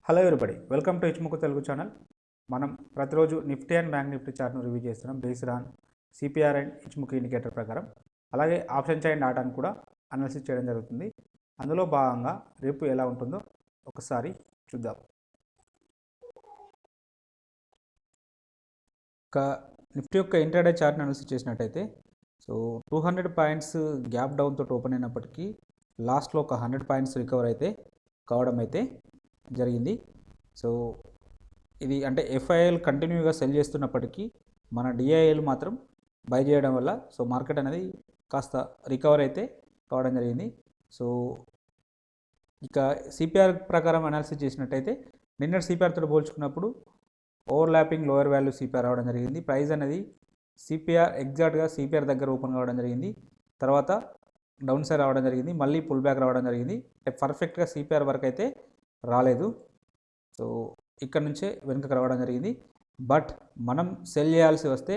Hello everybody, welcome to హెచ్ముకు Telugu channel. మనం ప్రతిరోజు నిఫ్టీ అండ్ బ్యాంక్ నిఫ్టీ చార్ట్ను రివ్యూ చేస్తున్నాం బేస్డ్ ఆన్ సిపిఆర్ అండ్ హెచ్ముకు ఇండికేటర్ ప్రకారం. అలాగే ఆప్షన్ చైన్ డాటాను కూడా అనాలిసిస్ చేయడం జరుగుతుంది. అందులో భాగంగా రేపు ఎలా ఉంటుందో ఒకసారి చూద్దాం. ఒక నిఫ్టీ యొక్క ఇంట్రాడే చార్ట్ని అనాలిసిస్ చేసినట్టయితే 200 పాయింట్స్ గ్యాప్ డౌన్ తోటి ఓపెన్ అయినప్పటికీ లాస్ట్లో ఒక 100 పాయింట్స్ రికవర్ అయితే కావడం అయితే జరిగింది. ఇది అంటే ఎఫ్ఐఎల్ కంటిన్యూగా సెల్ చేస్తున్నప్పటికీ మన డిఐఎల్ మాత్రం బై చేయడం వల్ల మార్కెట్ అనేది కాస్త రికవర్ అయితే కావడం జరిగింది. ఇక సిపిఆర్ ప్రకారం అనాలిసిస్ చేసినట్టయితే నిన్నటి సిపిఆర్తో పోల్చుకున్నప్పుడు ఓవర్లాపింగ్ లోయర్ వాల్యూ సిపిఆర్ రావడం జరిగింది. ప్రైస్ అనేది సిపిఆర్ ఎగ్జాక్ట్గా సిపిఆర్ దగ్గర ఓపెన్ కావడం జరిగింది. తర్వాత డౌన్ సైడ్ రావడం జరిగింది, మళ్ళీ పుల్ బ్యాక్ రావడం జరిగింది. అంటే పర్ఫెక్ట్గా సిపిఆర్ వరకు అయితే రాలేదు. ఇక్కడ నుంచే వెనుకకు రావడం జరిగింది. బట్ మనం సెల్ చేయాల్సి వస్తే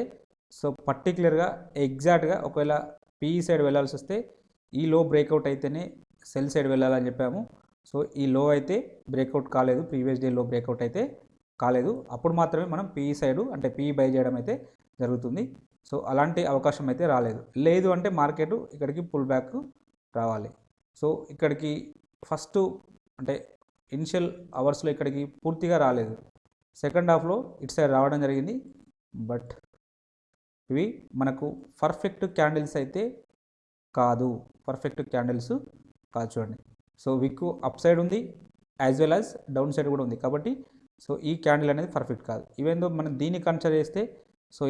పర్టికులర్గా ఎగ్జాక్ట్గా ఒకవేళ పిఈ సైడ్ వెళ్ళాల్సి వస్తే ఈ లో బ్రేక్అవుట్ అయితేనే సెల్ సైడ్ వెళ్ళాలని చెప్పాము. ఈ లో అయితే బ్రేక్అవుట్ కాలేదు, ప్రీవియస్ డే లో బ్రేక్అవుట్ అయితే కాలేదు. అప్పుడు మాత్రమే మనం పిఈ సైడు అంటే పిఈ బై చేయడం అయితే జరుగుతుంది. అలాంటి అవకాశం అయితే రాలేదు. లేదు అంటే మార్కెట్ ఇక్కడికి పుల్ బ్యాక్ రావాలి. ఇక్కడికి ఫస్ట్ అంటే ఇనిషియల్ అవర్స్లో ఇక్కడికి పూర్తిగా రాలేదు. సెకండ్ హాఫ్లో ఇటు సైడ్ రావడం జరిగింది. బట్ ఇవి మనకు పర్ఫెక్ట్ క్యాండిల్స్ అయితే కాదు, పర్ఫెక్ట్ క్యాండిల్స్ కాదు. చూడండి, విక్ అప్ సైడ్ ఉంది as well as down side కూడా ఉంది. కాబట్టి ఈ క్యాండిల్ అనేది పర్ఫెక్ట్ కాదు. ఈవెన్ దో మనం దీన్ని కన్సిడర్ చేస్తే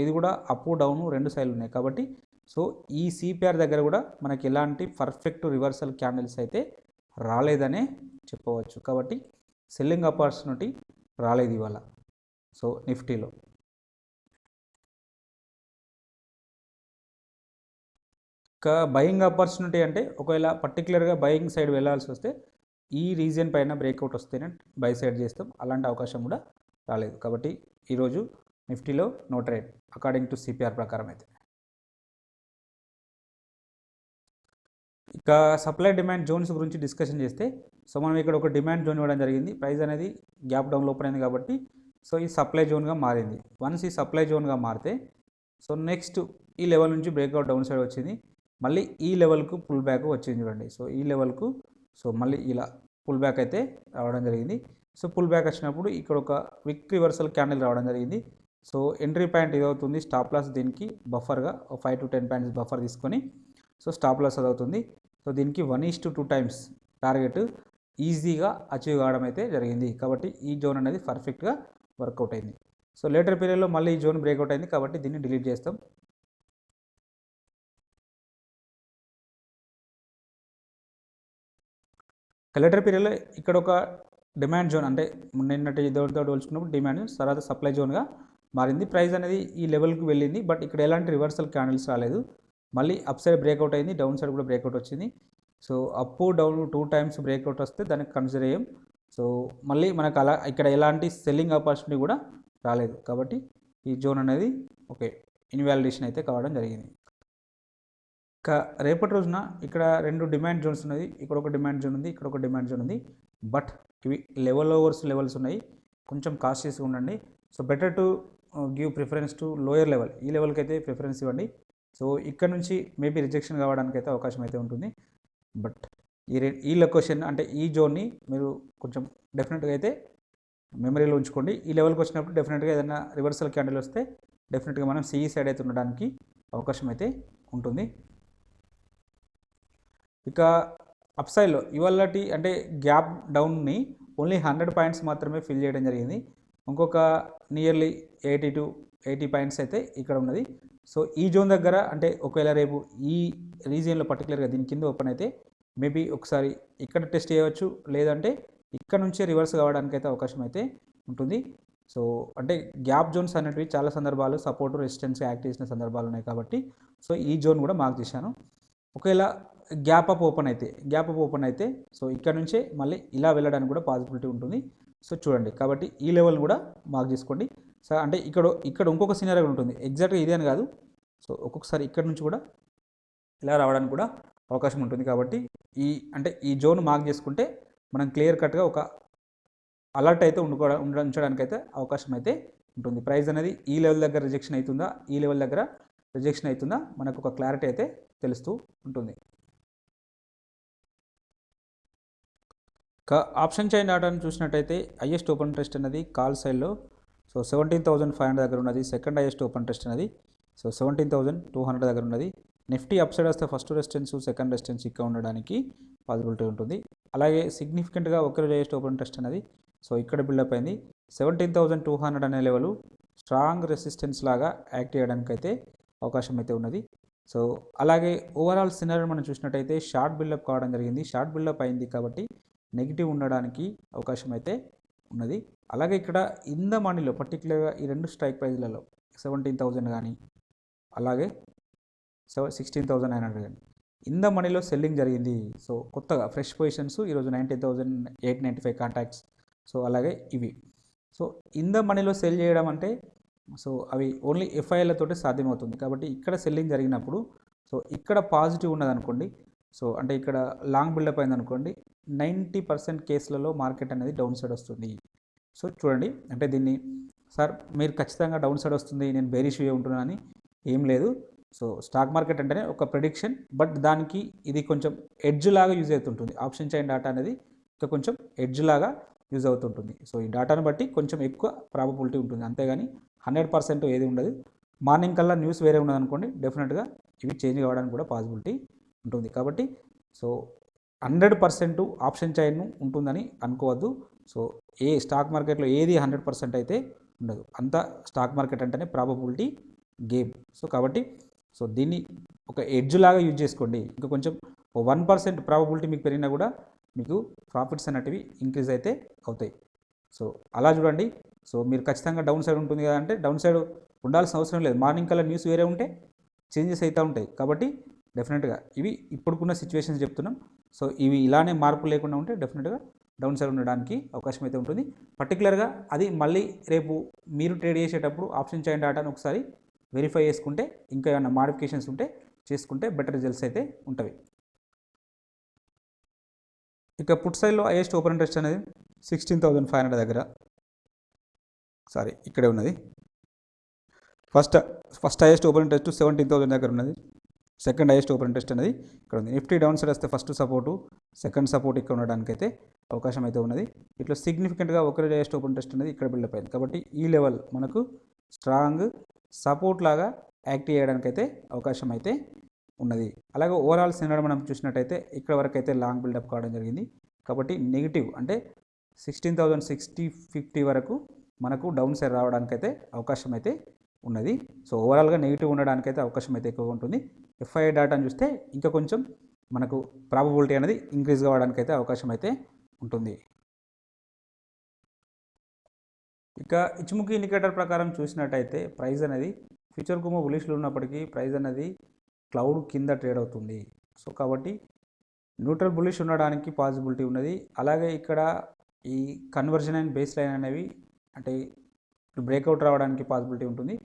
ఇది కూడా అప్ డౌన్ రెండు సైడ్లు ఉన్నాయి. కాబట్టి ఈ సిపిఆర్ దగ్గర కూడా మనకి ఎలాంటి పర్ఫెక్ట్ రివర్సల్ క్యాండిల్స్ అయితే రాలేదనే చెప్పవచ్చు. కాబట్టి సెల్లింగ్ ఆపర్చునిటీ రాలేదు ఇవాళ నిఫ్టీలో. ఇంకా బయింగ్ ఆపర్చునిటీ అంటే ఒకవేళ పర్టికులర్గా బయింగ్ సైడ్ వెళ్ళాల్సి వస్తే ఈ రీజియన్ పైన బ్రేక్అవుట్ వస్తేనే బై సైడ్ చేస్తాం. అలాంటి అవకాశం కూడా రాలేదు. కాబట్టి ఈరోజు నిఫ్టీలో no trade according to CPR ప్రకారం అయితే. ఇక సప్లై డిమాండ్ జోన్స్ గురించి డిస్కషన్ చేస్తే మనం ఇక్కడ ఒక డిమాండ్ జోన్ ఇవ్వడం జరిగింది. ప్రైస్ అనేది గ్యాప్ డౌన్ ఓపెన్ అయింది కాబట్టి ఈ సప్లై జోన్గా మారింది. వన్స్ ఈ సప్లై జోన్గా మారితే నెక్స్ట్ ఈ లెవెల్ నుంచి బ్రేక్అవుట్ డౌన్ సైడ్ వచ్చింది, మళ్ళీ ఈ లెవెల్కు పుల్ బ్యాక్ వచ్చింది. చూడండి, ఈ లెవెల్కు మళ్ళీ ఇలా పుల్ బ్యాక్ అయితే రావడం జరిగింది. పుల్ బ్యాక్ వచ్చినప్పుడు ఇక్కడ ఒక విక్ రివర్సల్ క్యాండిల్ రావడం జరిగింది. ఎంట్రీ పాయింట్ ఇదవుతుంది, స్టాప్ లాస్ దీనికి బఫర్గా 5 to 10 పాయింట్స్ బఫర్ తీసుకొని స్టాప్ లాస్ అదవుతుంది. దీనికి 1:2 టైమ్స్ టార్గెట్ ఈజీగా అచీవ్ కావడం అయితే జరిగింది. కాబట్టి ఈ జోన్ అనేది పర్ఫెక్ట్గా వర్కౌట్ అయింది. లేటర్ పీరియడ్లో మళ్ళీ ఈ జోన్ బ్రేక్అవుట్ అయింది కాబట్టి దీన్ని డిలీట్ చేస్తాం. లేటర్ పీరియడ్లో ఇక్కడ ఒక డిమాండ్ జోన్ అంటే నిన్నటి జోన్తో పోల్చుకున్నప్పుడు డిమాండ్ తర్వాత సప్లై జోన్గా మారింది. ప్రైస్ అనేది ఈ లెవెల్కి వెళ్ళింది. బట్ ఇక్కడ ఎలాంటి రివర్సల్ క్యాండిల్స్ రాలేదు. మళ్ళీ అప్ సైడ్ బ్రేక్అవుట్ అయింది, డౌన్ సైడ్ కూడా బ్రేక్అవుట్ వచ్చింది. అప్ డౌన్ 2 టైమ్స్ బ్రేక్అవుట్ వస్తే దానికి కన్సిడర్ చేయం. మళ్ళీ మనకు అలా ఇక్కడ ఎలాంటి సెల్లింగ్ ఆపర్చునిటీ కూడా రాలేదు. కాబట్టి ఈ జోన్ అనేది ఓకే ఇన్వాలిడేషన్ అయితే కావడం జరిగింది. ఇక రేపటి రోజున ఇక్కడ 2 డిమాండ్ జోన్స్ ఉన్నది. ఇక్కడ ఒక డిమాండ్ జోన్ ఉంది, ఇక్కడ ఒక డిమాండ్ జోన్ ఉంది. బట్ ఇవి లెవెల్స్ ఉన్నాయి. కొంచెం కాషియస్గా ఉండండి. Better to give preference to lower level. ఈ లెవెల్కి అయితే ప్రిఫరెన్స్ ఇవ్వండి. ఇక్కడ నుంచి మేబీ రిజెక్షన్ కావడానికి అయితే అవకాశం అయితే ఉంటుంది. బట్ ఈ లొకేషన్ అంటే ఈ జోన్ని మీరు కొంచెం డెఫినెట్గా అయితే మెమరీలో ఉంచుకోండి. ఈ లెవెల్కి వచ్చినప్పుడు డెఫినెట్గా ఏదైనా రివర్సల్ క్యాండిల్ వస్తే డెఫినెట్గా మనం సిఈ సైడ్ అయితే ఉండడానికి అవకాశం అయితే ఉంటుంది. ఇక అప్ సైడ్లో ఇవాళటి అంటే గ్యాప్ డౌన్ని ఓన్లీ 100 పాయింట్స్ మాత్రమే ఫిల్ చేయడం జరిగింది. ఇంకొక నియర్లీ 80 to 80 పాయింట్స్ అయితే ఇక్కడ ఉన్నది. ఈ జోన్ దగ్గర అంటే ఒకవేళ రేపు ఈ రీజియన్లో పర్టికులర్గా దీని కింద ఓపెన్ అయితే మేబీ ఒకసారి ఇక్కడ టెస్ట్ చేయవచ్చు, లేదంటే ఇక్కడ నుంచే రివర్స్ కావడానికి అయితే అవకాశం అయితే ఉంటుంది. అంటే గ్యాప్ జోన్స్ అనేటివి చాలా సందర్భాలు సపోర్ట్ రెసిస్టెన్స్ యాక్ట్ చేసిన సందర్భాలు ఉన్నాయి. కాబట్టి ఈ జోన్ కూడా మార్క్ చేశాను. ఒకవేళ గ్యాప్ అప్ ఓపెన్ అయితే ఇక్కడ నుంచే మళ్ళీ ఇలా వెళ్ళడానికి కూడా పాసిబిలిటీ ఉంటుంది. చూడండి, కాబట్టి ఈ లెవెల్ కూడా మార్క్ చేసుకోండి. అంటే ఇక్కడ ఇంకొక సినారియో ఉంటుంది, ఎగ్జాక్ట్గా ఇదే అని కాదు. ఒక్కొక్కసారి ఇక్కడ నుంచి కూడా ఇలా రావడానికి కూడా అవకాశం ఉంటుంది. కాబట్టి ఈ జోన్ మార్క్ చేసుకుంటే మనం క్లియర్ కట్గా ఒక అలర్ట్ అయితే ఉంచడానికి అయితే అవకాశం అయితే ఉంటుంది. ప్రైస్ అనేది ఈ లెవెల్ దగ్గర రిజెక్షన్ అవుతుందా, ఈ లెవెల్ దగ్గర రిజెక్షన్ అవుతుందా, మనకు ఒక క్లారిటీ అయితే తెలుస్తూ ఉంటుంది. ఆప్షన్ చైన్ డాటాను చూసినట్టయితే హైయెస్ట్ ఓపెన్ టెస్ట్ అనేది కాల్ సైడ్లో 17,500 దగ్గర ఉన్నది. సెకండ్ హైయెస్ట్ ఓపెన్ టెస్ట్ అనేది 17,200 దగ్గర ఉన్నది. నిఫ్టీ అప్ సైడ్ వస్తే ఫస్ట్ రెసిస్టెన్స్ సెకండ్ రెసిస్టెన్స్ ఇక్కడ ఉండడానికి పాసిబిలిటీ ఉంటుంది. అలాగే సిగ్నిఫికెంట్గా ఒకరోజు హైయెస్ట్ ఓపెన్ టెస్ట్ అనేది ఇక్కడ బిల్డప్ అయింది. 17,200 అనే లెవెల్ స్ట్రాంగ్ రెసిస్టెన్స్ లాగా యాక్ట్ చేయడానికి అయితే అవకాశం అయితే ఉన్నది. అలాగే ఓవరాల్ సినారియో మనం చూసినట్టయితే షార్ట్ బిల్డప్ కావడం జరిగింది. షార్ట్ బిల్డప్ అయింది కాబట్టి నెగిటివ్ ఉండడానికి అవకాశం అయితే ఉన్నది. అలాగే ఇక్కడ ఇన్ ద మనీలో పర్టికులర్గా ఈ రెండు స్ట్రైక్ ప్రైజ్లలో 17,000 కానీ అలాగే 16,900 కానీ ఇన్ ద మనీలో సెల్లింగ్ జరిగింది. కొత్తగా ఫ్రెష్ పొజిషన్స్ ఈరోజు 90,895 కాంటాక్ట్స్. అలాగే ఇవి ఇన్ ద మనీలో సెల్ చేయడం అంటే అవి ఓన్లీ ఎఫ్ఐఎలతోటి సాధ్యమవుతుంది. కాబట్టి ఇక్కడ సెల్లింగ్ జరిగినప్పుడు ఇక్కడ పాజిటివ్ ఉన్నదనుకోండి, అంటే ఇక్కడ లాంగ్ బిల్డప్ అయింది అనుకోండి, 90% కేసులలో మార్కెట్ అనేది డౌన్ సైడ్ వస్తుంది. చూడండి, అంటే దీన్ని సార్ మీరు ఖచ్చితంగా డౌన్ సైడ్ వస్తుంది, నేను బేరిష్ ఉంటున్నానని ఏం లేదు. స్టాక్ మార్కెట్ అంటేనే ఒక ప్రెడిక్షన్, బట్ దానికి ఇది కొంచెం ఎడ్జ్ లాగా యూజ్ అవుతుంటుంది. ఆప్షన్ చైన్ డాటా అనేది ఇంకా కొంచెం ఎడ్జ్ లాగా యూజ్ అవుతుంటుంది. ఈ డాటాను బట్టి కొంచెం ఎక్కువ ప్రాబబిలిటీ ఉంటుంది, అంతేగాని 100% ఏది ఉండదు. మార్నింగ్ కల్లా న్యూస్ వేరే ఉన్నదనుకోండి, డెఫినెట్గా ఇవి చేంజ్ కావడానికి కూడా పాసిబిలిటీ ఉంటుంది. కాబట్టి 100% ఆప్షన్ చైన్ ఉంటుందని అనుకోవద్దు. ఏ స్టాక్ మార్కెట్లో ఏది 100% అయితే ఉండదు. అంతా స్టాక్ మార్కెట్ అంటేనే ప్రాబబిలిటీ గేమ్. కాబట్టి దీన్ని ఒక ఎడ్జ్ లాగా యూజ్ చేసుకోండి. ఇంకా కొంచెం 1% ప్రాబబిలిటీ మీకు పెరిగినా కూడా మీకు ప్రాఫిట్స్ అనేటివి ఇంక్రీజ్ అయితే అవుతాయి. అలా చూడండి. మీరు ఖచ్చితంగా డౌన్ సైడ్ ఉంటుంది కదా అంటే డౌన్ సైడ్ ఉండాల్సిన అవసరం లేదు. మార్నింగ్ కల్లా న్యూస్ వేరే ఉంటే చేంజెస్ అవుతూ ఉంటాయి. కాబట్టి డెఫినెట్గా ఇవి ఇప్పుడుకున్న సిచ్యువేషన్స్ చెప్తున్నాం. ఇవి ఇలానే మార్పు లేకుండా ఉంటే డెఫినెట్గా డౌన్ సైడ్ ఉండడానికి అవకాశం అయితే ఉంటుంది. పర్టికులర్గా అది మళ్ళీ రేపు మీరు ట్రేడ్ చేసేటప్పుడు ఆప్షన్ చైన్ డాటాను ఒకసారి వెరిఫై చేసుకుంటే, ఇంకా ఏమైనా మాడిఫికేషన్స్ ఉంటే చేసుకుంటే బెటర్ రిజల్ట్స్ అయితే ఉంటాయి. ఇక పుట్ సైడ్లో హైయెస్ట్ ఓపెన్ ఇంట్రెస్ట్ అనేది 16,500 దగ్గర, ఇక్కడే ఉన్నది. ఫస్ట్ హైయెస్ట్ ఓపెన్ ఇంట్రెస్ట్ 17,000 దగ్గర ఉన్నది. సెకండ్ హైయెస్ట్ ఓపెన్ ఇంట్రెస్ట్ అనేది ఇక్కడ ఉంది. నిఫ్టీ డౌన్ సైడ్ వస్తే ఫస్ట్ సపోర్టు సెకండ్ సపోర్ట్ ఇక్కడ ఉండడానికి అయితే అవకాశం అయితే ఉన్నది. ఇట్లా సిగ్నిఫికెంట్గా ఒకరోజు హైయెస్ట్ ఓపెన్ ఇంట్రెస్ట్ అనేది ఇక్కడ బిల్డప్ అయింది. కాబట్టి ఈ లెవెల్ మనకు స్ట్రాంగ్ సపోర్ట్ లాగా యాక్ట్ చేయడానికి అయితే అవకాశం అయితే ఉన్నది. అలాగే ఓవరాల్ సినారియో మనం చూసినట్టయితే ఇక్కడ వరకు అయితే లాంగ్ బిల్డప్ కావడం జరిగింది. కాబట్టి నెగిటివ్ అంటే 16,650 వరకు మనకు డౌన్ సైడ్ రావడానికి అయితే అవకాశం అయితే ఉన్నది. ఓవరాల్గా నెగిటివ్ ఉండడానికి అయితే అవకాశం అయితే ఎక్కువగా ఉంటుంది. ఎఫ్ఐఐ డాటాను చూస్తే ఇంకా కొంచెం మనకు ప్రాబబిలిటీ అనేది ఇంక్రీజ్ కావడానికి అయితే అవకాశం అయితే ఉంటుంది. ఇక ఇచ్చుముఖి ఇండికేటర్ ప్రకారం చూసినట్టయితే ప్రైస్ అనేది ఫ్యూచర్ కుమో బులిష్లో ఉన్నప్పటికీ ప్రైస్ అనేది క్లౌడ్ కింద ట్రేడ్ అవుతుంది. కాబట్టి న్యూట్రల్ బులిష్ ఉండడానికి పాసిబిలిటీ ఉన్నది. అలాగే ఇక్కడ ఈ కన్వర్జన్ అండ్ బేస్ లైన్ అనేవి అంటే బ్రేక్అవుట్ రావడానికి పాసిబిలిటీ ఉంటుంది.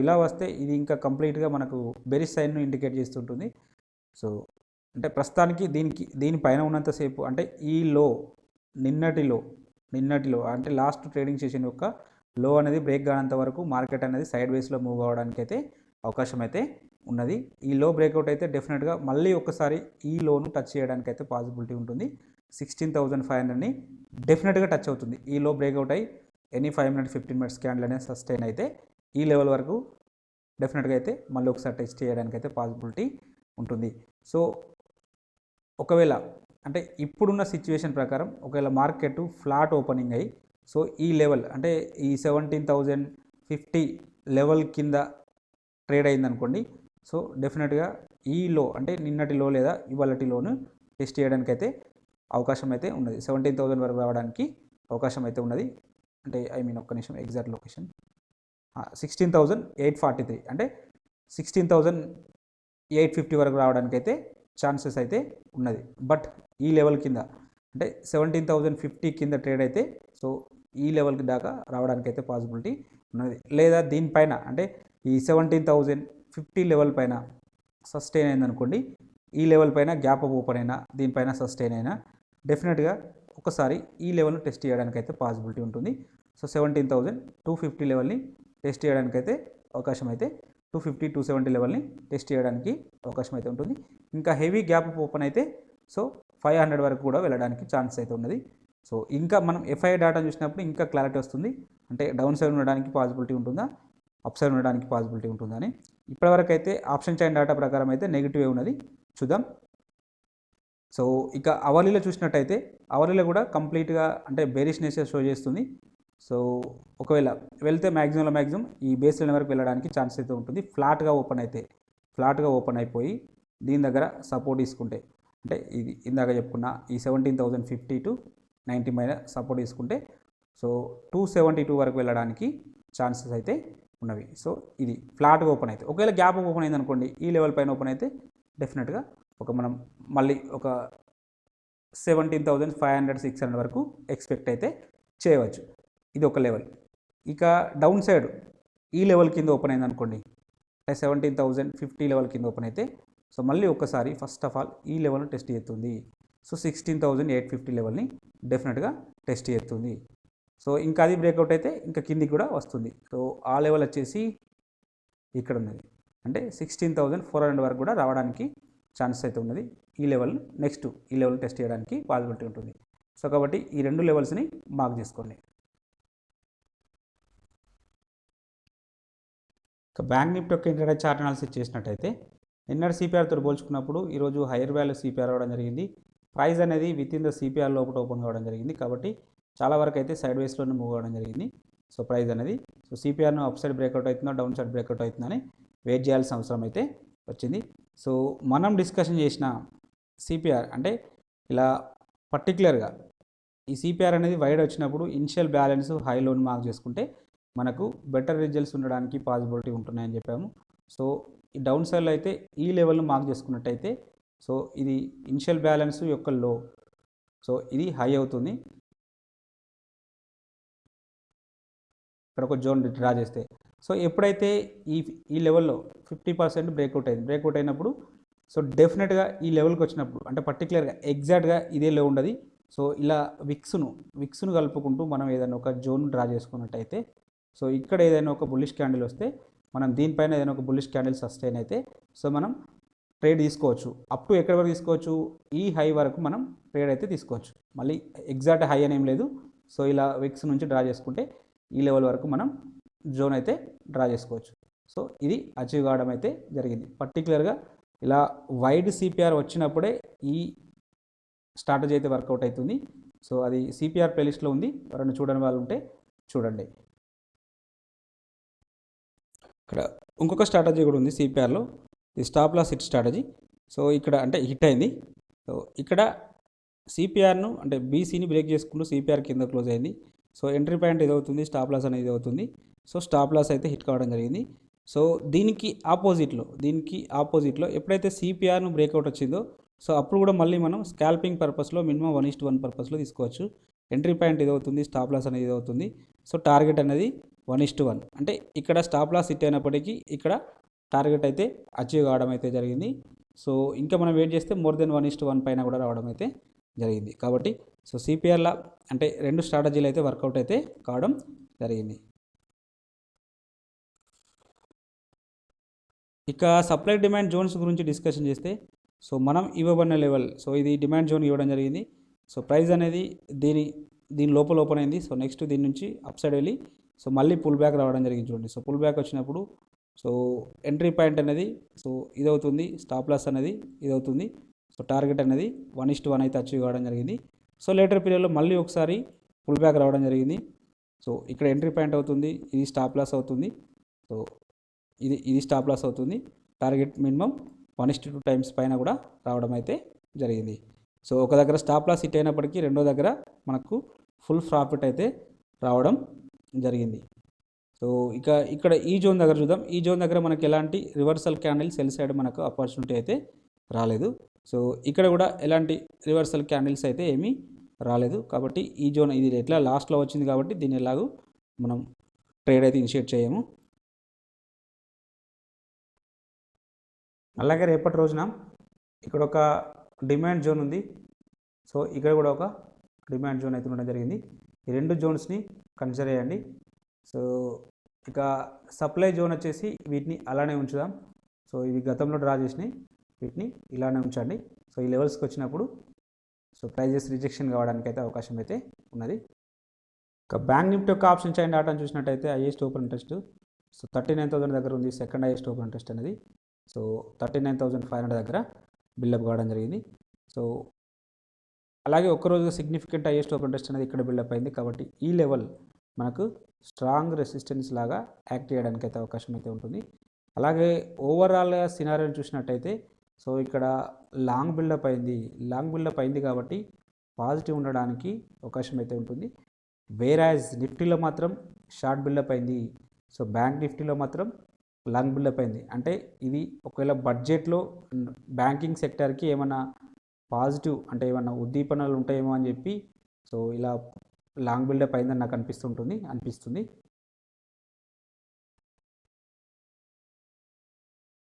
ఇలా వస్తే ఇది ఇంకా కంప్లీట్గా మనకు బెరిష్ సైన్ను ఇండికేట్ చేస్తుంటుంది. అంటే ప్రస్తుతానికి దీనిపైన ఉన్నంతసేపు అంటే ఈ లో నిన్నటిలో అంటే లాస్ట్ ట్రేడింగ్ సెషన్ యొక్క లో అనేది బ్రేక్ కానంత వరకు మార్కెట్ అనేది సైడ్ వేస్లో మూవ్ అవ్వడానికి అయితే అవకాశం అయితే ఉన్నది. ఈ లో బ్రేక్అవుట్ అయితే డెఫినెట్గా మళ్ళీ ఒకసారి ఈ లోను టచ్ చేయడానికి అయితే పాసిబిలిటీ ఉంటుంది. 16,500ని డెఫినెట్గా టచ్ అవుతుంది. ఈ లో బ్రేక్అవుట్ అయ్యి ఎనీ 5 minutes 15 minutes క్యాండిల్ అనేది సస్టైన్ అయితే ఈ లెవెల్ వరకు డెఫినెట్గా అయితే మళ్ళీ ఒకసారి టెస్ట్ చేయడానికి అయితే పాసిబిలిటీ ఉంటుంది. ఒకవేళ అంటే ఇప్పుడున్న సిచ్యువేషన్ ప్రకారం ఒకవేళ మార్కెట్ ఫ్లాట్ ఓపెనింగ్ అయ్యి ఈ లెవెల్ అంటే ఈ 17,050 లెవెల్ కింద ట్రేడ్ అయిందనుకోండి, డెఫినెట్గా ఈ లో అంటే నిన్నటి లో లేదా ఇవాళటి లోను టెస్ట్ చేయడానికి అయితే అవకాశం అయితే ఉన్నది. 17,000 వరకు రావడానికి అవకాశం అయితే ఉన్నది. అంటే ఒక్క నిమిషం ఎగ్జాక్ట్ లొకేషన్ 16,843 అంటే 16,850 వరకు రావడానికి అయితే ఛాన్సెస్ అయితే ఉన్నది. బట్ ఈ లెవెల్ కింద అంటే 17,050 కింద ట్రేడ్ అయితే ఈ లెవెల్కి దాకా రావడానికి అయితే పాసిబిలిటీ ఉన్నది. లేదా దీనిపైన అంటే ఈ 17,050 లెవెల్ పైన సస్టైన్ అయిందనుకోండి, ఈ లెవెల్ పైన గ్యాప్ ఓపెన్ అయినా దీనిపైన సస్టైన్ అయినా డెఫినెట్గా ఒకసారి ఈ లెవెల్ను టెస్ట్ చేయడానికి అయితే పాసిబిలిటీ ఉంటుంది. సో 17,250 లెవెల్ని టెస్ట్ చేయడానికి అయితే అవకాశం అయితే 250 270 లెవెల్ని టెస్ట్ చేయడానికి అవకాశం అయితే ఉంటుంది. ఇంకా హెవీ గ్యాప్ ఓపెన్ అయితే సో 500 వరకు కూడా వెళ్ళడానికి ఛాన్స్ అయితే ఉన్నది. సో ఇంకా మనం ఎఫ్ఐ డేటా చూసినప్పుడు ఇంకా క్లారిటీ వస్తుంది, అంటే డౌన్ సైడ్ ఉండడానికి పాసిబిలిటీ ఉంటుందా, అప్ సైడ్ ఉండడానికి పాసిబిలిటీ ఉంటుందా అని. ఇప్పటివరకు అయితే ఆప్షన్ చైన్ డేటా ప్రకారం అయితే నెగిటివ్ ఉన్నది, చూద్దాం. సో ఇక అవర్లీలో చూసినట్టయితే అవర్లీలో కూడా కంప్లీట్గా అంటే బేరిష్నెస్ షో చేస్తుంది. సో ఒకవేళ వెళ్తే మ్యాక్సిమం ఈ బేస్ లైన్ వరకు వెళ్ళడానికి ఛాన్స్ అయితే ఉంటుంది. ఫ్లాట్గా ఓపెన్ అయిపోయి దీని దగ్గర సపోర్ట్ తీసుకుంటే, అంటే ఇది ఇందాక చెప్పుకున్న ఈ 17,050 to 90 పైన సపోర్ట్ తీసుకుంటే సో 272 వరకు వెళ్ళడానికి ఛాన్సెస్ అయితే ఉన్నవి. సో ఇది ఫ్లాట్గా ఓపెన్ అయితే, ఒకవేళ గ్యాప్ ఓపెన్ అయింది అనుకోండి, ఈ లెవెల్ పైన ఓపెన్ అయితే డెఫినెట్గా మనం మళ్ళీ ఒక 17,500 600 వరకు ఎక్స్పెక్ట్ అయితే చేయవచ్చు. ఇది ఒక లెవెల్. ఇక డౌన్ సైడ్ ఈ లెవెల్ కింద ఓపెన్ అయింది అనుకోండి, అంటే 17,050 లెవెల్ కింద ఓపెన్ అయితే సో మళ్ళీ ఒకసారి ఫస్ట్ ఆఫ్ ఆల్ ఈ లెవెల్ని టెస్ట్ చేస్తుంది. సో 16,850 లెవెల్ని డెఫినెట్గా టెస్ట్ చేస్తుంది. సో ఇంకా అది బ్రేక్అవుట్ అయితే ఇంకా కిందికి కూడా వస్తుంది. సో ఆ లెవెల్ వచ్చేసి ఇక్కడ ఉన్నది, అంటే 16,400 వరకు కూడా రావడానికి ఛాన్సెస్ అయితే ఉన్నది. ఈ లెవెల్ నెక్స్ట్ ఈ లెవెల్ టెస్ట్ చేయడానికి పాసిబిలిటీ ఉంటుంది. సో కాబట్టి ఈ రెండు లెవెల్స్ని మార్క్ చేసుకోండి. ఇక బ్యాంక్ నిఫ్టీ యొక్క ఇంట్రాడే చార్ట్ అనాలిసిస్ చేసినట్టయితే నిన్నటి సిపిఆర్తో పోల్చుకున్నప్పుడు ఈరోజు హైయర్ వాల్యూ సిపిఆర్ అవ్వడం జరిగింది. ప్రైస్ అనేది విత్ ఇన్ ద సిపిఆర్ లోపల ఓపెన్ కావడం జరిగింది, కాబట్టి చాలా వరకు అయితే సైడ్ వేస్లోనే మూవ్ అవ్వడం జరిగింది. సో ప్రైస్ అనేది సో సిపిఆర్ను అప్ సైడ్ బ్రేక్అవుట్ అవుతుందో డౌన్ సైడ్ బ్రేక్అవుట్ అవుతుందని వెయిట్ చేయాల్సిన అవసరం అయితే వచ్చింది. సో మనం డిస్కషన్ చేసిన సిపిఆర్ అంటే ఇలా పర్టికులర్గా ఈ సిపిఆర్ అనేది వైడ్ వచ్చినప్పుడు initial balance high loan mark చేసుకుంటే మనకు బెటర్ రిజల్ట్స్ ఉండడానికి పాసిబిలిటీ ఉంటున్నాయని చెప్పాము. సో ఈ డౌన్ సైడ్లో అయితే ఈ లెవెల్ను మార్క్ చేసుకున్నట్టయితే సో ఇది ఇనిషియల్ బ్యాలెన్స్ యొక్క లో, సో ఇది హై అవుతుంది. ఇక్కడ ఒక జోన్ డ్రా చేస్తే సో ఎప్పుడైతే ఈ లెవెల్లో 50% బ్రేక్అవుట్ అయినప్పుడు సో డెఫినెట్గా ఈ లెవెల్కి వచ్చినప్పుడు అంటే పర్టికులర్గా ఎగ్జాక్ట్గా ఇదే లెవెల్ ఉండదు. సో ఇలా విక్స్ను కలుపుకుంటూ మనం ఏదైనా ఒక జోన్ డ్రా చేసుకున్నట్టయితే సో ఇక్కడ ఏదైనా ఒక బుల్లిష్ క్యాండిల్ వస్తే మనం దీనిపైన ఏదైనా ఒక బుల్లిష్ క్యాండిల్ సస్టైన్ అయితే సో మనం ట్రేడ్ తీసుకోవచ్చు. అప్ టు ఎక్కడి వరకు తీసుకోవచ్చు, ఈ హై వరకు మనం ట్రేడ్ అయితే తీసుకోవచ్చు. మళ్ళీ ఎగ్జాక్ట్ హై అనేం లేదు. సో ఇలా విక్స్ నుంచి డ్రా చేసుకుంటే ఈ లెవెల్ వరకు మనం జోన్ అయితే డ్రా చేసుకోవచ్చు. సో ఇది అచీవ్ కావడం అయితే జరిగింది. పర్టికులర్గా ఇలా వైడ్ సిపిఆర్ వచ్చినప్పుడే ఈ స్ట్రాటజీ అయితే వర్కౌట్ అవుతుంది. సో అది సిపిఆర్ ప్లేలిస్ట్లో ఉంది, ఎవరైనా చూడని వాళ్ళు ఉంటే చూడండి. ఇక్కడ ఇంకొక స్ట్రాటజీ కూడా ఉంది సిపిఆర్లో, ఇది stop loss hit strategy. So ఇక్కడ అంటే హిట్ అయింది. సో ఇక్కడ సిపిఆర్ను అంటే బీసీని బ్రేక్ చేసుకుంటూ సిపిఆర్ కింద క్లోజ్ అయింది. సో ఎంట్రీ పాయింట్ ఇది అవుతుంది, స్టాప్ లాస్ అనేది అవుతుంది. సో స్టాప్ లాస్ అయితే హిట్ కావడం జరిగింది. సో దీనికి ఆపోజిట్లో ఎప్పుడైతే సిపిఆర్ను బ్రేక్అవుట్ వచ్చిందో సో అప్పుడు కూడా మళ్ళీ మనం స్కాల్పింగ్ పర్పస్లో మినిమం 1:1 పర్పస్లో తీసుకోవచ్చు. ఎంట్రీ పాయింట్ ఇది అవుతుంది, స్టాప్ లాస్ అనేది ఇది అవుతుంది. సో టార్గెట్ అనేది 1:1, అంటే ఇక్కడ స్టాప్ లాస్ హిట్ అయినప్పటికీ ఇక్కడ టార్గెట్ అయితే అచీవ్ కావడం అయితే జరిగింది. సో ఇంకా మనం వెయిట్ చేస్తే మోర్ దెన్ 1:1 పైన కూడా రావడం అయితే జరిగింది. కాబట్టి సో సిపిఆర్లా అంటే రెండు స్ట్రాటజీలు అయితే వర్కౌట్ అయితే కావడం జరిగింది. ఇక సప్లై డిమాండ్ జోన్స్ గురించి డిస్కషన్ చేస్తే సో మనం ఇవ్వబడిన లెవెల్, సో ఇది డిమాండ్ జోన్ ఇవ్వడం జరిగింది. సో ప్రైస్ అనేది దీని లోపల ఓపెన్ అయింది. సో నెక్స్ట్ దీని నుంచి అప్ సైడ్ వెళ్ళి సో మళ్ళీ పుల్ బ్యాక్ రావడం జరిగింది. చూడండి, సో పుల్ బ్యాక్ వచ్చినప్పుడు సో ఎంట్రీ పాయింట్ అనేది సో ఇదవుతుంది, స్టాప్ లాస్ అనేది ఇదవుతుంది. సో టార్గెట్ అనేది 1:1 అయితే అచీవ్ కావడం జరిగింది. సో లేటర్ పీరియడ్లో మళ్ళీ ఒకసారి పుల్ బ్యాక్ రావడం జరిగింది. సో ఇక్కడ ఎంట్రీ పాయింట్ అవుతుంది, ఇది స్టాప్ లాస్ అవుతుంది. సో ఇది స్టాప్ లాస్ అవుతుంది. టార్గెట్ మినిమం 1:2 టైమ్స్ పైన కూడా రావడం అయితే జరిగింది. సో ఒక దగ్గర స్టాప్ లాస్ హిట్ అయినప్పటికీ రెండో దగ్గర మనకు ఫుల్ ప్రాఫిట్ అయితే రావడం జరిగింది. సో ఇక్కడ ఈ జోన్ దగ్గర చూద్దాం. ఈ జోన్ దగ్గర మనకి ఎలాంటి రివర్సల్ క్యాండిల్ సెల్ సైడ్ మనకు ఆపర్చునిటీ అయితే రాలేదు. సో ఇక్కడ కూడా ఎలాంటి రివర్సల్ క్యాండిల్స్ అయితే ఏమీ రాలేదు. కాబట్టి ఈ జోన్ ఇది ఎట్లా లాస్ట్లో వచ్చింది కాబట్టి దీన్ని ఎలాగూ మనం ట్రేడ్ అయితే ఇనిషియేట్ చేయము. అలాగే రేపటి రోజున ఇక్కడ ఒక డిమాండ్ జోన్ ఉంది. సో ఇక్కడ కూడా ఒక డిమాండ్ జోన్ అయితే ఉండడం జరిగింది. ఈ రెండు జోన్స్ని కన్సిడర్ చేయండి. సో ఇక సప్లై జోన్ వచ్చేసి వీటిని అలానే ఉంచుదాం. సో ఇవి గతంలో డ్రా చేసినాయి, వీటిని ఇలానే ఉంచండి. సో ఈ లెవెల్స్కి వచ్చినప్పుడు సో ప్రైజెస్ రిజెక్షన్ కావడానికి అయితే అవకాశం అయితే ఉన్నది. ఇక బ్యాంక్ నిఫ్టీ యొక్క ఆప్షన్ చైన్ డాటాను చూసినట్టయితే హైయెస్ట్ ఓపెన్ ఇంట్రెస్ట్ సో 39,000 దగ్గర ఉంది. సెకండ్ హైయెస్ట్ ఓపెన్ ఇంట్రెస్ట్ అనేది సో 39,500 దగ్గర బిల్డప్ కావడం జరిగింది. సో అలాగే ఒక్కరోజుగా సిగ్నిఫికెంట్ హైయెస్ట్ ఓపెన్ ఇంట్రెస్ట్ అనేది ఇక్కడ బిల్డప్ అయింది. కాబట్టి ఈ లెవెల్ మనకు స్ట్రాంగ్ రెసిస్టెన్స్ లాగా యాక్ట్ చేయడానికి అయితే అవకాశం అయితే ఉంటుంది. అలాగే ఓవరాల్గా సినారియోని చూసినట్టయితే సో ఇక్కడ లాంగ్ బిల్డప్ అయింది కాబట్టి పాజిటివ్ ఉండడానికి అవకాశం అయితే ఉంటుంది. వేరాజ్ నిఫ్టీలో మాత్రం షార్ట్ బిల్డప్ అయింది. సో బ్యాంక్ నిఫ్టీలో మాత్రం లాంగ్ బిల్డప్ అయింది. అంటే ఇది ఒకవేళ బడ్జెట్లో బ్యాంకింగ్ సెక్టర్కి ఏమైనా పాజిటివ్ అంటే ఏమైనా ఉద్దీపనలు ఉంటాయేమో అని చెప్పి సో ఇలా లాంగ్ బిల్డప్ అయిందని నాకు అనిపిస్తుంది.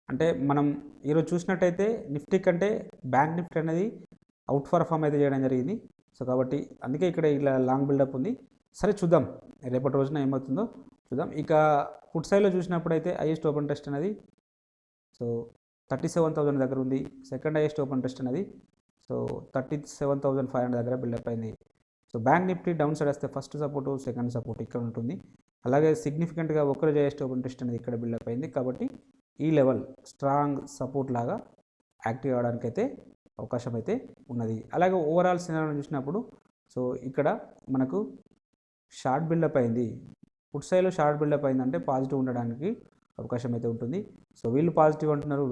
అంటే మనం ఈరోజు చూసినట్టయితే నిఫ్టీ కంటే బ్యాంక్ నిఫ్టీ అనేది అవుట్ పర్ఫామ్ అయితే చేయడం జరిగింది. సో కాబట్టి అందుకే ఇక్కడ ఇలా లాంగ్ బిల్డప్ ఉంది. సరే చూద్దాం రేపటి రోజున ఏమవుతుందో చూద్దాం. ఇక ఫుడ్ సైడ్లో చూసినప్పుడైతే హైయెస్ట్ ఓపెన్ ఇంట్రెస్ట్ అనేది సో 37,000 దగ్గర ఉంది. సెకండ్ హైయెస్ట్ ఓపెన్ ఇంట్రెస్ట్ అనేది సో 37,500 దగ్గర బిల్డప్ అయింది. So bank Nifty down side వస్తే ఫస్ట్ సపోర్టు సెకండ్ సపోర్ట్ ఇక్కడ ఉంటుంది. అలాగే సిగ్నిఫికెంట్గా ఒక్కరోజు హైయెస్ట్ ఓపెన్ ఇంట్రెస్ట్ అనేది ఇక్కడ బిల్డప్ అయింది. కాబట్టి ఈ లెవెల్ స్ట్రాంగ్ సపోర్ట్ లాగా యాక్టివ్ అవ్వడానికి అయితే అవకాశం అయితే ఉన్నది. అలాగే ఓవరాల్ సినారియోని చూసినప్పుడు సో ఇక్కడ మనకు షార్ట్ బిల్డప్ అయింది. ఫుడ్ సైడ్లో షార్ట్ బిల్డప్ అయిందంటే పాజిటివ్ ఉండడానికి అవకాశం అయితే ఉంటుంది. సో వీళ్ళు పాజిటివ్ అంటున్నారు.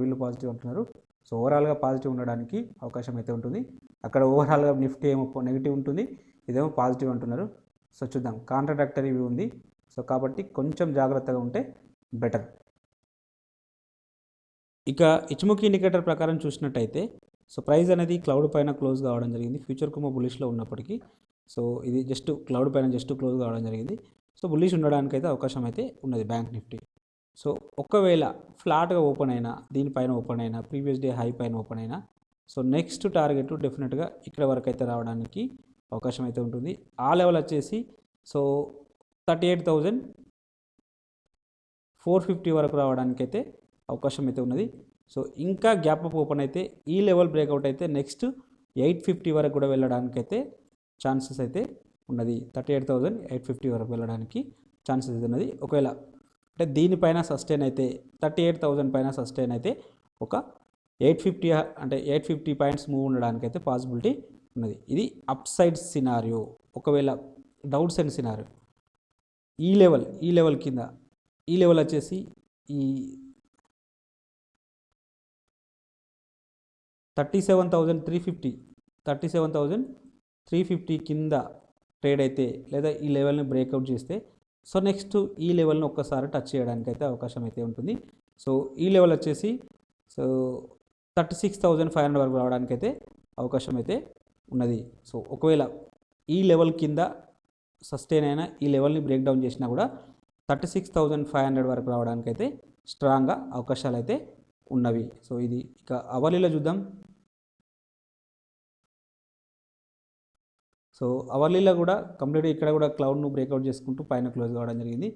సో ఓవరాల్గా పాజిటివ్ ఉండడానికి అవకాశం అయితే ఉంటుంది. అక్కడ ఓవరాల్గా నిఫ్టీ ఏమో నెగిటివ్ ఉంటుంది, ఇదేమో పాజిటివ్ అంటున్నారు. సో చూద్దాం, కాంట్రాడక్టరీ వ్యూ ఉంది. సో కాబట్టి కొంచెం జాగ్రత్తగా ఉంటే బెటర్. ఇక ఇచ్ముఖి ఇండికేటర్ ప్రకారం చూసినట్టయితే సో ప్రైస్ అనేది క్లౌడ్ పైన క్లోజ్ కావడం జరిగింది. ఫ్యూచర్ కుమో బులిష్లో ఉన్నప్పటికీ సో ఇది జస్ట్ క్లౌడ్ పైన క్లోజ్ కావడం జరిగింది. సో బులిష్ ఉండడానికైతే అవకాశం అయితే ఉన్నది బ్యాంక్ నిఫ్టీ. సో ఒకవేళ ఫ్లాట్గా ఓపెన్ అయినా, దీనిపైన ఓపెన్ అయినా, ప్రీవియస్ డే హై పైన ఓపెన్ అయినా సో నెక్స్ట్ టార్గెట్ డెఫినెట్గా ఇక్కడ వరకు అయితే రావడానికి అవకాశం అయితే ఉంటుంది. ఆ లెవెల్ వచ్చేసి సో 38,450 వరకు రావడానికి అయితే అవకాశం అయితే ఉన్నది. సో ఇంకా గ్యాప్ అప్ ఓపెన్ అయితే ఈ లెవెల్ బ్రేక్అవుట్ అయితే నెక్స్ట్ 850 వరకు కూడా వెళ్ళడానికైతే ఛాన్సెస్ అయితే ఉన్నది. 38,850 వరకు వెళ్ళడానికి ఛాన్సెస్ అయితే ఉన్నది. ఒకవేళ అంటే దీనిపైన సస్టైన్ అయితే 38,000 పైన సస్టైన్ అయితే ఒక 850 అంటే 850 పాయింట్స్ మూవ్ ఉండడానికైతే పాసిబిలిటీ ఉన్నది. ఇది అప్ సైడ్ సినారియో. ఒకవేళ డౌన్ సైడ్ సినారియో ఈ లెవెల్ కింద ఈ లెవెల్ వచ్చేసి ఈ 37,350 కింద ట్రేడ్ అయితే లేదా ఈ లెవెల్ని బ్రేక్అవుట్ చేస్తే సో నెక్స్ట్ ఈ లెవెల్ని ఒక్కసారి టచ్ చేయడానికి అయితే అవకాశం అయితే ఉంటుంది. సో ఈ లెవెల్ వచ్చేసి సో 36,500 వరకు రావడానికి అయితే అవకాశం అయితే ఉన్నది. సో ఒకవేళ ఈ లెవెల్ కింద సస్టైన్ అయినా ఈ లెవెల్ని బ్రేక్ డౌన్ చేసినా కూడా 36,500 వరకు రావడానికి అయితే స్ట్రాంగ్గా అవకాశాలు అయితే ఉన్నవి. సో ఇది ఇక అవర్లీలో చూద్దాం. సో అవర్లీలో కూడా కంప్లీట్గా ఇక్కడ కూడా క్లౌడ్ను బ్రేక్అవుట్ చేసుకుంటూ పైన క్లోజ్ కావడం జరిగింది.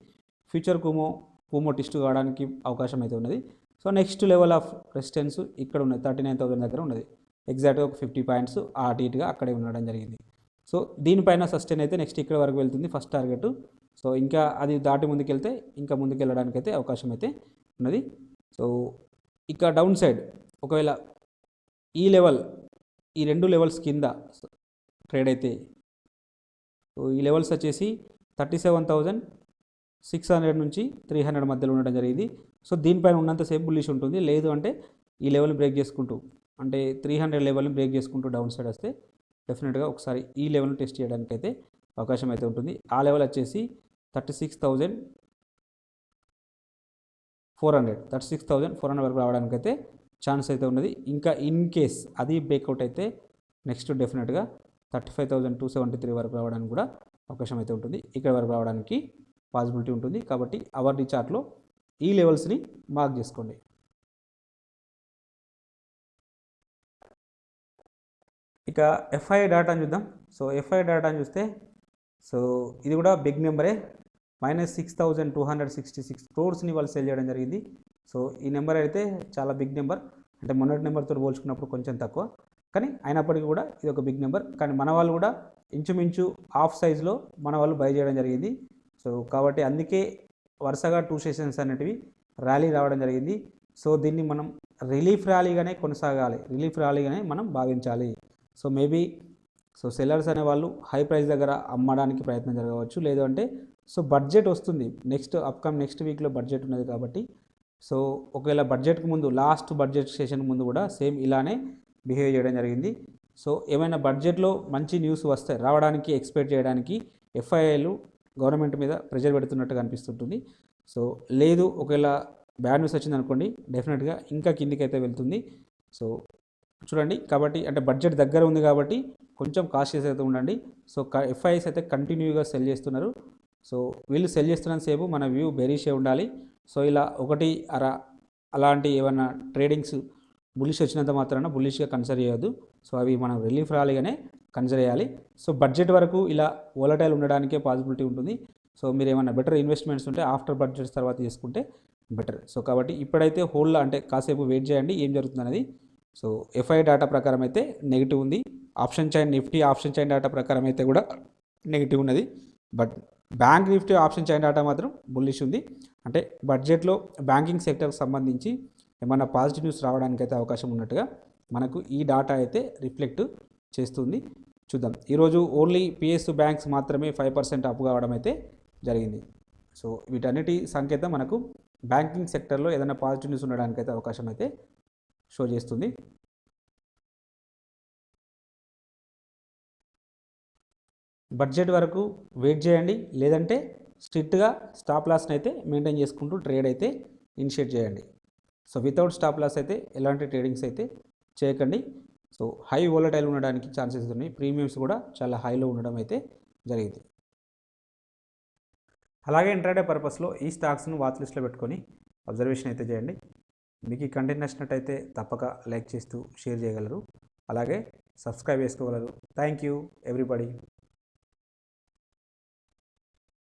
ఫ్యూచర్ కుమో టిస్ట్ కావడానికి అవకాశం అయితే ఉన్నది. So next level of resistance ఇక్కడ ఉన్నది 39,000 దగ్గర ఉన్నది. ఎగ్జాక్ట్గా ఒక 50 పాయింట్స్ అటు ఇటుగా అక్కడే ఉండడం జరిగింది. సో దీనిపైన సస్టైన్ అయితే నెక్స్ట్ ఇక్కడ వరకు వెళ్తుంది ఫస్ట్ టార్గెట్. సో ఇంకా అది దాటి ముందుకెళ్తే ఇంకా ముందుకు వెళ్ళడానికి అయితే అవకాశం అయితే ఉన్నది. సో ఇక డౌన్ సైడ్ ఒకవేళ ఈ రెండు లెవెల్స్ కింద ట్రేడ్ అయితే సో ఈ లెవెల్స్ వచ్చేసి 37,600 నుంచి 300 మధ్యలో ఉండడం జరిగింది. సో దీనిపైన ఉన్నంతసేపు బుల్లిష్ ఉంటుంది. లేదు అంటే ఈ లెవెల్ని బ్రేక్ చేసుకుంటూ అంటే 300 లెవెల్ని బ్రేక్ చేసుకుంటూ డౌన్ సైడ్ వస్తే డెఫినెట్గా ఒకసారి ఈ లెవెల్ని టెస్ట్ చేయడానికి అయితే అవకాశం అయితే ఉంటుంది. ఆ లెవెల్ వచ్చేసి 36,400 వరకు రావడానికి అయితే ఛాన్స్ అయితే ఉన్నది. ఇంకా ఇన్ కేస్ అది బ్రేక్అవుట్ అయితే నెక్స్ట్ డెఫినెట్గా 35,273 వరకు రావడానికి కూడా అవకాశం అయితే ఉంటుంది. ఇక్కడ వరకు రావడానికి పాసిబిలిటీ ఉంటుంది. కాబట్టి అవర్లీ చార్ట్లో ఈ లెవెల్స్ని మార్క్ చేసుకోండి. ఇక ఎఫ్ఐఐ డాటాను చూద్దాం. సో ఎఫ్ఐ డేటాని చూస్తే సో ఇది కూడా బిగ్ నెంబరే, -6,266 క్రోర్స్ని వాళ్ళు సెల్ చేయడం జరిగింది. సో ఈ నెంబర్ అయితే చాలా బిగ్ నెంబర్, అంటే మొన్నటి నెంబర్తో పోల్చుకున్నప్పుడు కొంచెం తక్కువ, కానీ అయినప్పటికీ కూడా ఇది ఒక బిగ్ నెంబర్. కానీ మన వాళ్ళు కూడా ఇంచుమించు హాఫ్ సైజ్లో మన వాళ్ళు బై చేయడం జరిగింది. సో కాబట్టి అందుకే వరుసగా 2 సెషన్స్ అనేటివి ర్యాలీ రావడం జరిగింది. సో దీన్ని మనం రిలీఫ్ ర్యాలీగానే కొనసాగాలి, రిలీఫ్ ర్యాలీగానే మనం భావించాలి. సో మేబీ సో సెల్లర్స్ అనే వాళ్ళు హై ప్రైస్ దగ్గర అమ్మడానికి ప్రయత్నం జరగవచ్చు, లేదు అంటే సో బడ్జెట్ వస్తుంది, నెక్స్ట్ వీక్లో బడ్జెట్ ఉన్నది కాబట్టి సో ఒకవేళ బడ్జెట్కి ముందు లాస్ట్ బడ్జెట్ సెషన్ ముందు కూడా సేమ్ ఇలానే బిహేవ్ చేయడం జరిగింది. సో ఏమైనా బడ్జెట్లో మంచి న్యూస్ వస్తే రావడానికి ఎక్స్పెక్ట్ చేయడానికి ఎఫ్ఐఐలు గవర్నమెంట్ మీద ప్రెషర్ పెడుతున్నట్టుగా అనిపిస్తుంటుంది. సో లేదు ఒకవేళ బ్యాడ్ న్యూస్ వచ్చింది అనుకోండి, డెఫినెట్గా ఇంకా కిందికి అయితే వెళ్తుంది. సో చూడండి, కాబట్టి అంటే బడ్జెట్ దగ్గర ఉంది కాబట్టి కొంచెం కాషియస్ అయితే ఉండండి. సో ఎఫ్ఐఐస్ అయితే కంటిన్యూగా సెల్ చేస్తున్నారు. సో వీళ్ళు సెల్ చేస్తున్నంత సేపు మన వ్యూ బెరీషే ఉండాలి. సో ఇలా ఒకటి అలాంటి ఏమైనా ట్రేడింగ్స్ బులిష్ వచ్చినంత మాత్రాన బులిష్గా కన్సిడర్ చేయొద్దు. సో అవి మనం రిలీఫ్ రాలిగానే కన్సిడర్ చేయాలి. సో బడ్జెట్ వరకు ఇలా వోలటైల్ ఉండడానికే పాసిబిలిటీ ఉంటుంది. సో మీరు ఏమైనా బెటర్ ఇన్వెస్ట్మెంట్స్ ఉంటే ఆఫ్టర్ బడ్జెట్స్ తర్వాత చేసుకుంటే బెటర్. సో కాబట్టి ఇప్పుడైతే హోల్డ్లో అంటే కాసేపు వెయిట్ చేయండి ఏం జరుగుతుంది అనేది. సో ఎఫ్ఐ డేటా ప్రకారం అయితే నెగిటివ్ ఉంది, option chain Nifty option chain data ప్రకారం అయితే కూడా నెగిటివ్ ఉన్నది. But bank Nifty option chain data మాత్రం బుల్లిష్ ఉంది. అంటే బడ్జెట్లో బ్యాంకింగ్ సెక్టర్కి సంబంధించి ఏమైనా పాజిటివ్ న్యూస్ రావడానికి అయితే అవకాశం ఉన్నట్టుగా మనకు ఈ డేటా అయితే రిఫ్లెక్ట్ చేస్తుంది. చూద్దాం. ఈరోజు ఓన్లీ పిఎస్యు బ్యాంక్స్ మాత్రమే 5% అప్ కావడం అయితే జరిగింది. సో వీటన్నిటి సంకేతం మనకు బ్యాంకింగ్ సెక్టర్లో ఏదైనా పాజిటివ్ న్యూస్ ఉండడానికి అయితే అవకాశం అయితే షో చేస్తుంది. బడ్జెట్ వరకు వెయిట్ చేయండి, లేదంటే స్ట్రిక్ట్గా స్టాప్ లాస్ని అయితే మెయింటైన్ చేసుకుంటూ ట్రేడ్ అయితే ఇనిషియేట్ చేయండి. సో వితౌట్ స్టాప్ లాస్ అయితే ఎలాంటి ట్రేడింగ్స్ అయితే చేయకండి. సో హై వోలటైల్ ఉండడానికి ఛాన్సెస్ ఉన్నాయి, ప్రీమియమ్స్ కూడా చాలా హైలో ఉండడం అయితే జరిగింది. అలాగే ఇంట్రాడే పర్పస్లో ఈ స్టాక్స్ను వాచ్ లిస్ట్లో పెట్టుకొని అబ్జర్వేషన్ అయితే చేయండి. మీకు ఈ కంటెంట్ నచ్చినట్టయితే తప్పక లైక్ చేస్తూ షేర్ చేయగలరు, అలాగే సబ్స్క్రైబ్ చేసుకోగలరు. Thank you everybody.